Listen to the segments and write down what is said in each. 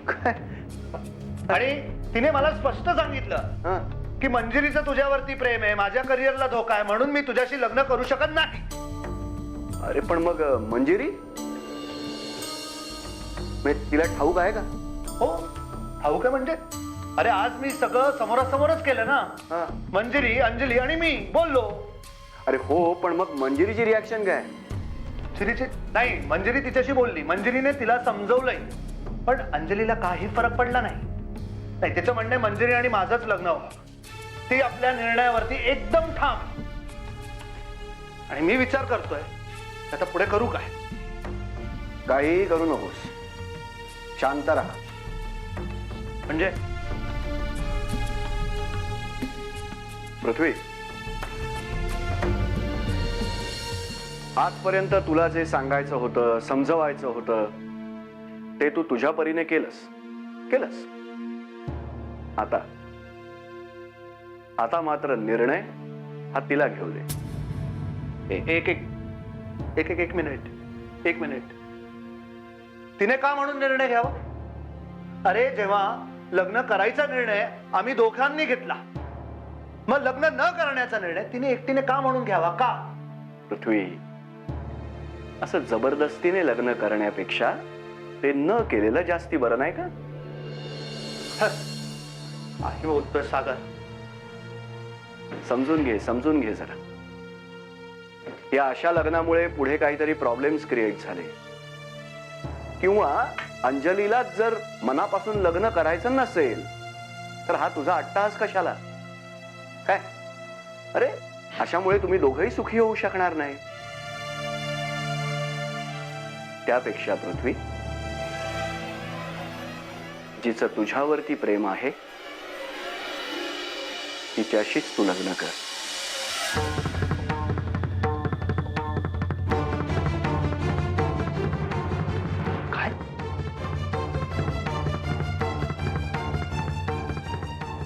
काय? आणि तिने मला स्पष्ट सांगितलं की मंजिरीचं तुझ्यावरती प्रेम आहे, माझ्या करिअरला धोका आहे, म्हणून मी तुझ्याशी लग्न करू शकत नाही. अरे पण मग मंजिरी तिला ठाऊक आहे का? हो ठाऊक आहे म्हणजे? अरे आज मी सगळं समोरासमोरच केलं ना. मंजिरी, अंजली आणि मी बोललो. अरे हो, पण मग मंजिरीची रिॲक्शन काय? मंजिरीची नाही, मंजिरी तिच्याशी बोलली, मंजिरीने तिला समजवलंय, पण अंजलीला काही फरक पडला नाही. नाही, तिचं म्हणणं आहे मंजिरी आणि माझंच लग्न व्हावं. ती आपल्या निर्णयावरती एकदम ठाम. आणि मी विचार करतोय आता पुढे करू काय? काही करू नकोस, शांत राहा. म्हणजे पृथ्वी, आजपर्यंत तुला जे सांगायचं होतं, समजवायचं होतं, ते तू तुझ्या परीने केलंस. आता मात्र निर्णय हा तिला घेऊ दे. एक मिनिट. तिने का म्हणून निर्णय घ्यावा? अरे जेव्हा लग्न करायचा निर्णय आम्ही दोघांनी घेतला, मग लग्न न करण्याचा निर्णय तिने एकटीने का म्हणून घ्यावा? का? पृथ्वी, असं जबरदस्तीने लग्न करण्यापेक्षा ते न केलेलं जास्ती बरं नाही का? काही बोलतोय सागर. समजून घे जरा. या अशा लग्नामुळे पुढे काहीतरी प्रॉब्लेम्स क्रिएट झाले, किंवा अंजलीला जर मनापासून लग्न करायचं नसेल तर हा तुझा अट्टहास कशाला? काय? अरे अशामुळे तुम्ही दोघंही सुखी होऊ शकणार नाही. त्यापेक्षा पृथ्वी, जिचं तुझ्यावरती प्रेम आहे तिच्याशीच तू लग्न कर. काय?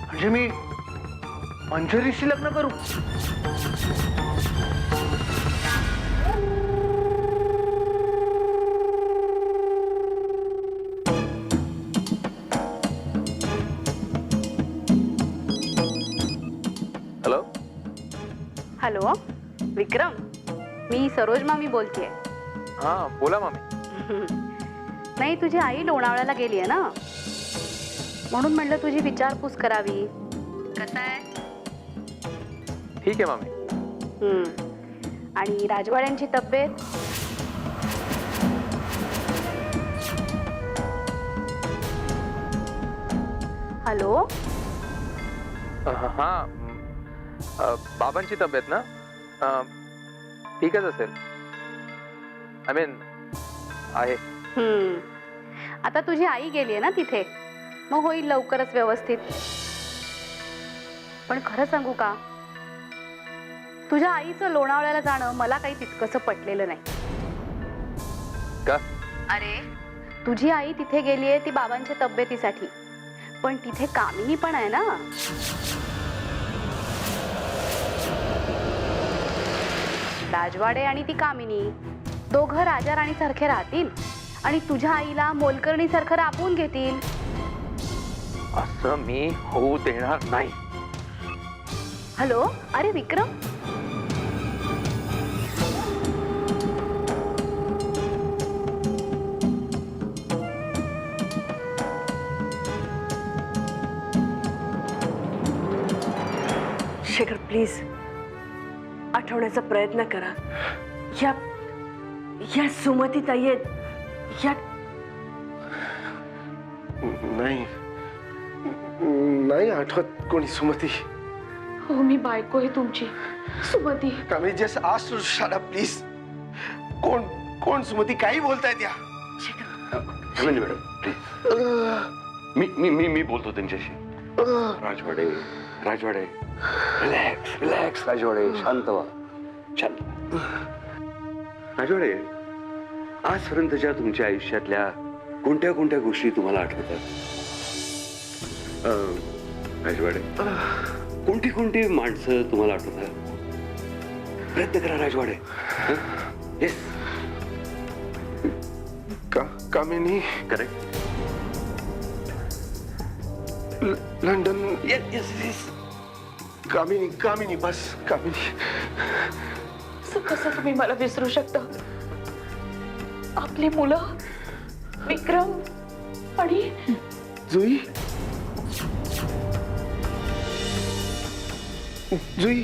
म्हणजे मी मंजिरीशी लग्न करू? हॅलो विक्रम, मी सरोज मामी बोलतेय. हाँ बोला मामी. नाही, तुझी आई लोणावळ्याला गेली आहे ना, म्हणून म्हणलं तुझी विचारपूस करावी. कसं आहे? ठीक आहे मामी. आणि राजवाड्यांची तब्येत? हॅलो. हाँ बाबांची तब्येत ना ठीकच असेल. आय मीन आहे. आता तुझी आई गेली आहे ना तिथे, मग होईल लवकरच व्यवस्थित. पण खरं सांगू का, तुझ्या आईचं लोणावळ्याला जाणं मला काही तितकंसं पटलेलं नाही. का? अरे तुझी आई तिथे गेली आहे ती बाबांच्या तब्येतीसाठी, पण तिथे कामिनी पण आहे ना. राजवाडे आणि ती कामिनी दोघं राजा राणी सारखे राहतील आणि तुझ्या आईला मोलकर्णी सारखं राबवून घेतील. असं मी होऊ देणार नाही. हॅलो. अरे विक्रम, शेखर प्लीज आठवण्याचा प्रयत्न करा. या सुमती ताई आहेत या. नाही आठवत कोणी सुमती. हो मी बायको आहे तुमची Sumati. Kamini just ask to shut up please. कोण सुमती? काही बोलताय त्या. कामिनी मॅडम प्लीज, मी बोलतो त्यांच्याशी. राजवाडे रिलॅक्स राजवाडे, शांत व्हा. राजवाडे, आजपर्यंतच्या तुमच्या आयुष्यातल्या कोणत्या गोष्टी तुम्हाला आठवतात? राजवाडे, कोणती माणसं तुम्हाला आठवतात? प्रयत्न करा Rajwade. Yes Kamini. Correct. London yes yes. Kamini Kamini बस कामिनी. कसं तुम्ही मला विसरू शकता? आपली मुलं विक्रम आणि जुई जुई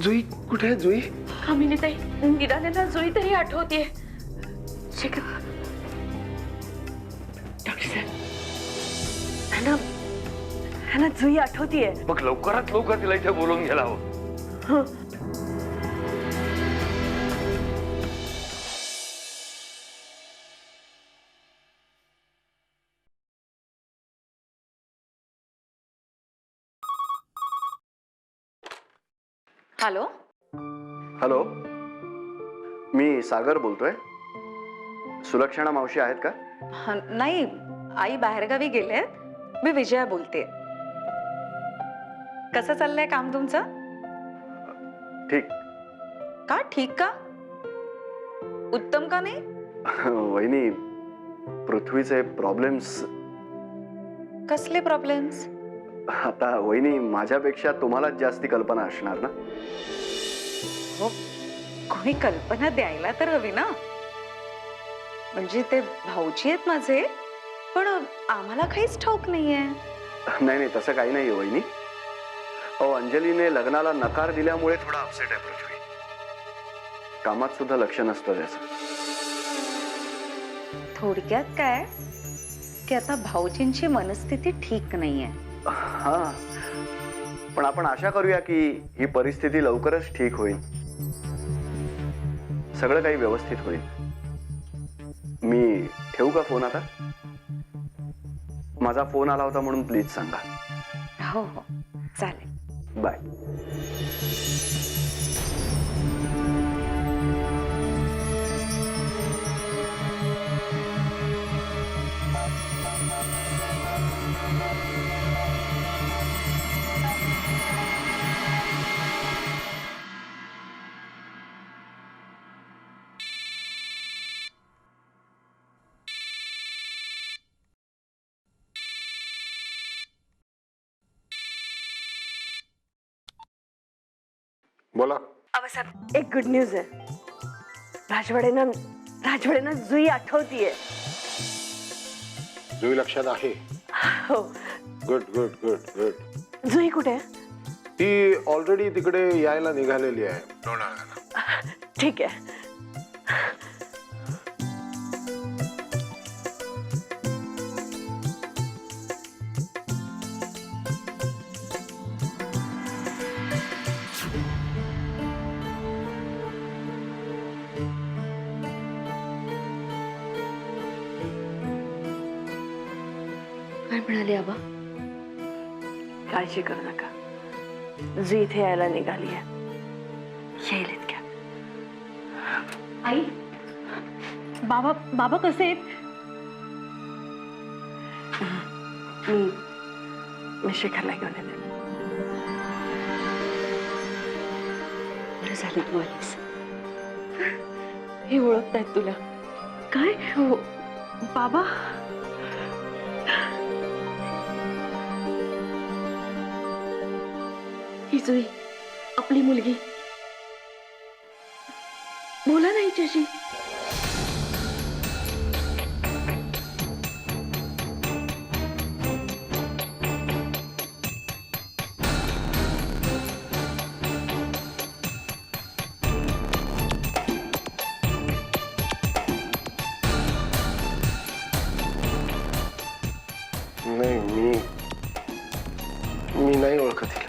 जुई कुठे आहे जुई? कामिनी ताई, निदानाला जुई तरी आठवतीये. डॉक्टर साहेब, ह्यांना जुई आठवतीये. मग लवकरात लवकर तिला इथे बोलवून घ्यायला हवं. हॅलो, हॅलो, मी सागर बोलतोय. सुलक्षणा मावशी आहेत का? नाही, आई बाहेरगावी गेलेत. मी विजया बोलते. कसं चाललंय काम तुमचं? ठीक. का ठीक का? उत्तम का नाही? वहिनी, पृथ्वीचे प्रॉब्लेम्स. कसले प्रॉब्लेम्स? आता वहिनी, माझ्यापेक्षा तुम्हालाच जास्ती कल्पना असणार ना. हो, कोणी कल्पना द्यायला तर हवी ना. म्हणजे ते भाऊजी आहेत माझे, पण आम्हाला काहीच ठाऊक नाहीये. नाही नाही, तसं काही नाहीये वहिनी. अंजलीने लग्नाला नकार दिल्यामुळे थोडा अपसेट आहे पृथ्वी. कामात सुद्धा लक्ष नसतं त्याचं. थोडक्यात काय की आता भाऊजींची मनस्थिती ठीक नाहीये. हा, पण आपण आशा करूया की ही परिस्थिती लवकरच ठीक होईल. सगळं काही व्यवस्थित होईल. मी ठेवू का फोन आता? माझा फोन आला होता म्हणून प्लीज सांगा. हो हो, चालेल. बाय. बोला. साहेब, एक गुड न्यूज आहे. राजवाडेनं जुई आठवतीये. जुई लक्षात आहे. हो. Good good good good. Jui कुठे? ती ऑलरेडी तिकडे यायला निघालेली आहे लोणावळ्याला. ठीक आहे. काय म्हणाले आबा? काळजी करू नका. जुई इथे यायला निघाली आहे. येईल इतक्यात. आई, बाबा कसे आहेत? मी शिखायला घेऊन येते. बरं झालं तू आलीस. हे ओळखतायत तुला? काय? हो, बाबा. ही जुई आपली मुलगी. बोला ना हिच्याशी. नाही, मी नाही ओळखत तिला.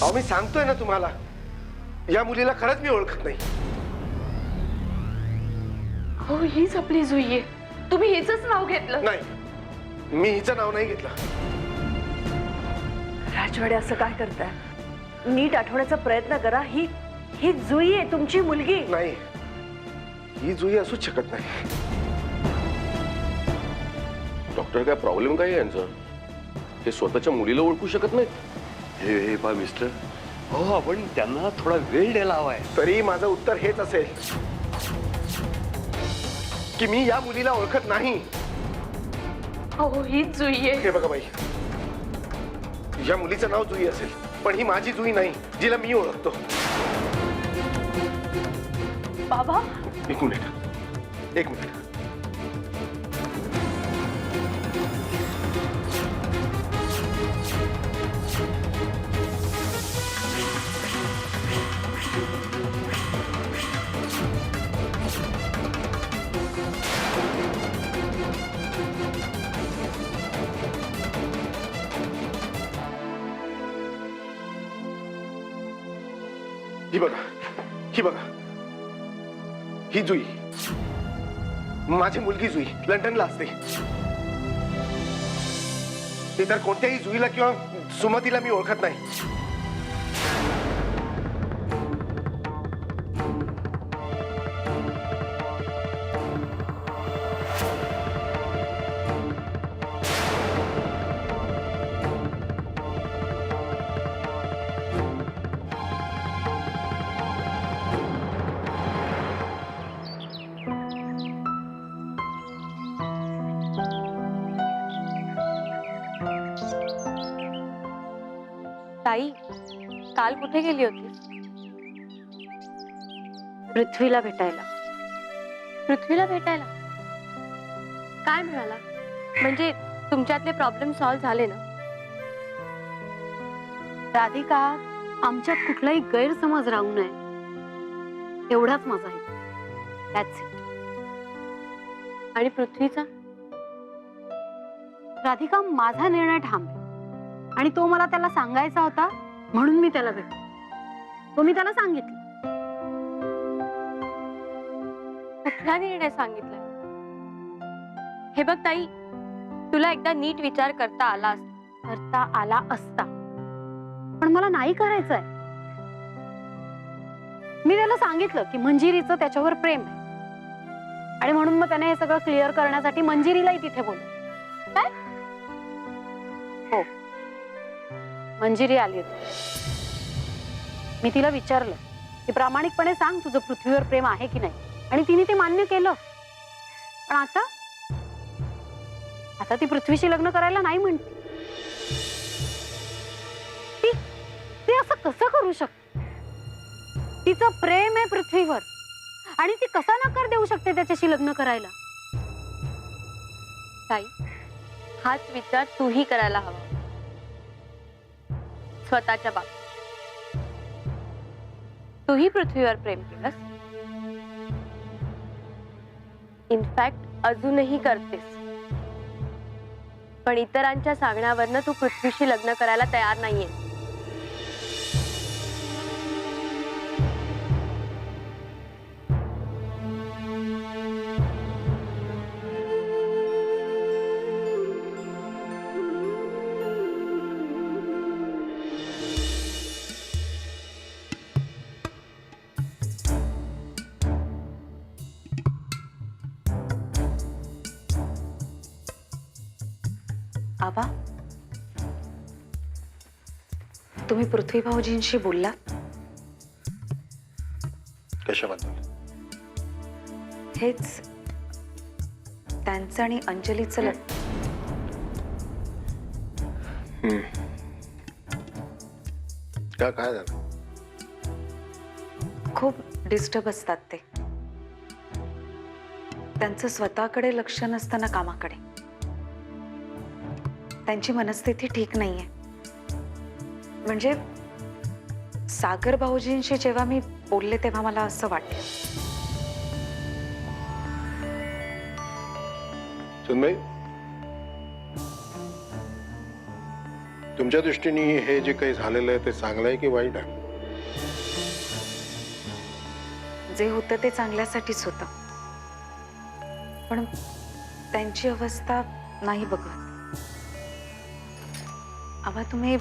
अहो, मी सांगतोय ना तुम्हाला, या मुलीला खरंच मी ओळखत नाही. हो, हीच आपली जुई आहे. तुम्ही हिच नाव घेतलं. नाही, मी हिचं नाव नाही घेतलं. राजवाडे असं काय करताय? नीट आठवण्याचा प्रयत्न करा. ही जुई आहे, तुमची मुलगी. नाही, ही जुई असूच शकत नाही. डॉक्टर, काय प्रॉब्लेम काय आहे यांचं? हे स्वतःच्या मुलीला ओळखू शकत नाहीत? हे पहा मिस्टर, हो आपण त्यांना थोडा वेळ द्यायला हवाय. तरी माझं उत्तर हेच असेल की मी या मुलीला ओळखत नाही. अहो ही जुई आहे. हे बघा बाई, या मुलीचं नाव जुई असेल पण ही माझी जुई नाही जिला मी ओळखतो. बाबा एक मिनिट, एक मिनिट. ही बघा, ही बघा, ही जुई माझी मुलगी जुई लंडनला असते. इतर कोणत्याही जुईला किंवा सुमतीला मी ओळखत नाही. ताई, काल कुठे गेली होतीस? पृथ्वीला भेटायला. पृथ्वीला भेटायला काय मिळाला? म्हणजे तुमच्यातले प्रॉब्लेम सॉल्व्ह झाले ना? राधिका, आमच्यात कुठलाही गैरसमज राहू नये एवढाच माझा आहे. That's it. आणि पृथ्वीचा? राधिका, माझा निर्णय ठाम आहे आणि तो मला त्याला सांगायचा होता म्हणून मी त्याला भेटले. तो मी त्याला सांगितलं. कुठला निर्णय सांगितलाय? हे बघ ताई, तुला एकदा नीट विचार करता आला असता पण मला नाही करायचंय. मी त्याला सांगितलं की मंजिरीचं त्याच्यावर प्रेम आहे आणि म्हणून मग त्याने हे सगळं क्लिअर करण्यासाठी मंजिरीलाही तिथे बोलवलं. काय? हो, मंजिरी आली होती. मी तिला विचारलं की प्रामाणिकपणे सांग तुझं पृथ्वीवर प्रेम आहे की नाही, आणि तिने ते मान्य केलं. पण आता ती पृथ्वीशी लग्न करायला नाही म्हणते. ती असं कसं करू शकते? तिचं प्रेम आहे पृथ्वीवर आणि ती कसा नकार देऊ शकते त्याच्याशी लग्न करायला? ताई, हाच विचार तूही करायला हवा स्वतःच्या बाबतीत. तूही पृथ्वीवर प्रेम केलंस. इनफॅक्ट अजूनही करतेस. पण इतरांच्या सांगण्यावरनं तू पृथ्वीशी लग्न करायला तयार नाहीये. आबा, तुम्ही पृथ्वी भाऊजींशी बोललात? कशाबद्दल? हेच त्यांचं आणि अंजलीचं लग्न. काय झालं? खूप डिस्टर्ब असतात ते. त्यांचं स्वतःकडे लक्ष नसताना कामाकडे. त्यांची मनस्थिती ठीक नाहीये. म्हणजे सागर भाऊजींशी जेव्हा मी बोलले तेव्हा मला असं वाटलं. सुनबाई, तुमच्या दृष्टीने हे जे काही झालेलं आहे ते चांगलं आहे की वाईट आहे? जे होतं ते चांगल्यासाठीच होतं. पण त्यांची अवस्था नाही बघत. आबा, तुम्ही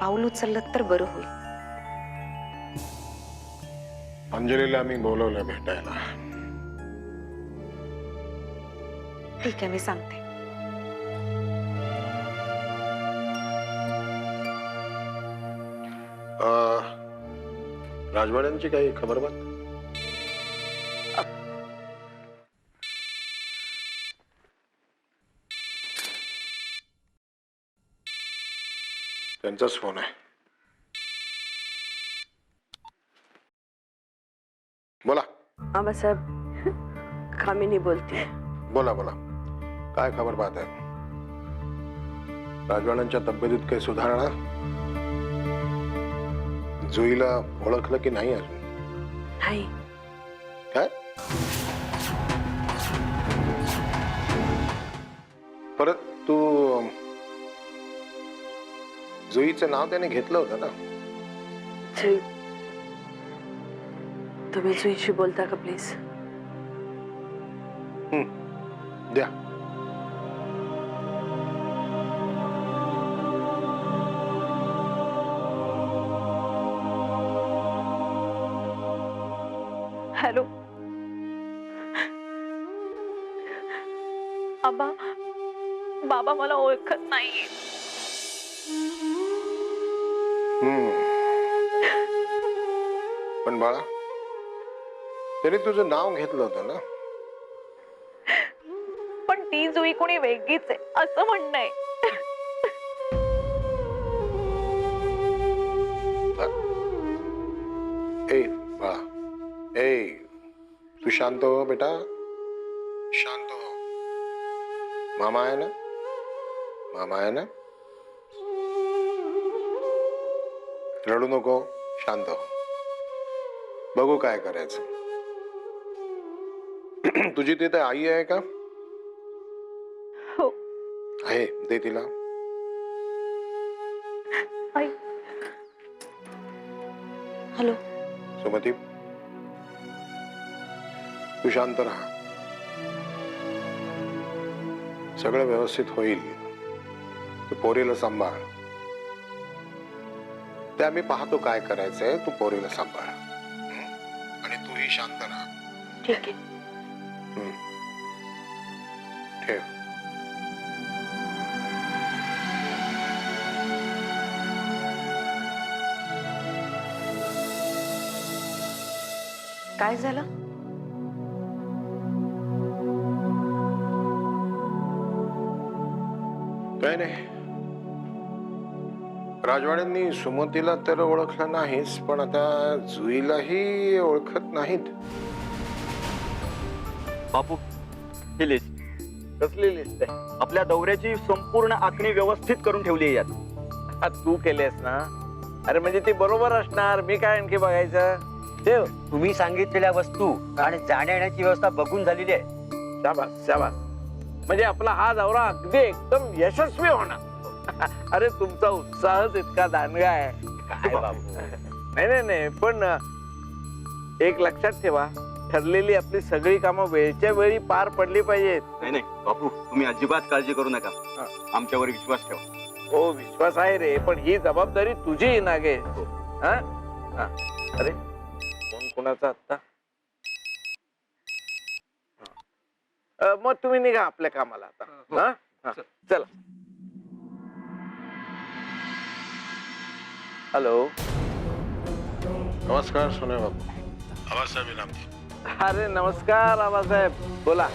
पाऊल उचललं तर बरं होईल. अंजलीला मी बोलवलं भेटायला. ठीक आहे, मी सांगते. राजवाड्यांची काही खबर बात? त्यांचाच फोन आहे. बोला आबासाहेब कामिनी बोलते. बोला बोला, काय खबर बात आहे? राजवाड्यांच्या तब्येतीत काही सुधारणा? जुईला ओळखलं की नाही अजून? नाही. काय? परत तू जुईचं नाव त्याने घेतलं होतं ना? जुई, तुम्ही जुईशी बोलता का प्लीज? द्या. हॅलो आबा, बाबा मला ओळखत नाहीये. पण बाळा, तरी तुझं नाव घेतलं होतं ना? पण ती जुई कोणी वेगळीच आहे असं म्हणणं आहे. ए बाळा, ए तू शांत हो बेटा, शांत हो. मामा आहे ना? मामा आहे ना? रडू नको, शांत हो. बघू काय करायचं. तुझी तिथे आई आहे का? हो. आहे, दे तिला. आई. हॅलो. सुमती, तू शांत राहा. सगळं व्यवस्थित होईल. तू पोरीला सांभाळ. ते आम्ही पाहतो काय करायचंय. तू पोरीला सांभाळ. आणि तूही शांत राहा. ठीक आहे. ठेव. काय झालं? काय नाही. राजवाड्यांनी सुमतीला तर ओळखलं नाहीस, पण आता जुईलाही ओळखत नाहीत. बापू, ही लिस्ट कसली लिस्ट आहे? आपल्या दौऱ्याची संपूर्ण आखणी व्यवस्थित करून ठेवली आहे यात. तू केलेस ना? अरे म्हणजे ती बरोबर असणार. मी काय आणखी बघायचं? ठेव. तुम्ही सांगितलेल्या वस्तू आणि जाण्या येण्याची व्यवस्था बघून झालेली आहे. शाबास शाबास. म्हणजे आपला हा दौरा अगदी एकदम यशस्वी होणार. अरे तुमचा उत्साहच इतका दांडगा आहे. काय बापू? नाही नाही नाही, पण एक लक्षात ठेवा, ठरलेली आपली सगळी कामं वेळच्या वेळी पार पडली पाहिजेत. नाही नाही बापू, तुम्ही अजिबात काळजी करू नका. आमच्यावर विश्वास ठेवा. हो, विश्वास आहे रे, पण ही जबाबदारी तुझी नागे. हा? हा. अरे कोण कोणाचा आता? मग तुम्ही निघा आपल्या कामाला आता. हा? हा. चला. हॅलो. नमस्कार सोने बाबू. आवाज साहेब. अरे नमस्कार आबासाहेब, बोला.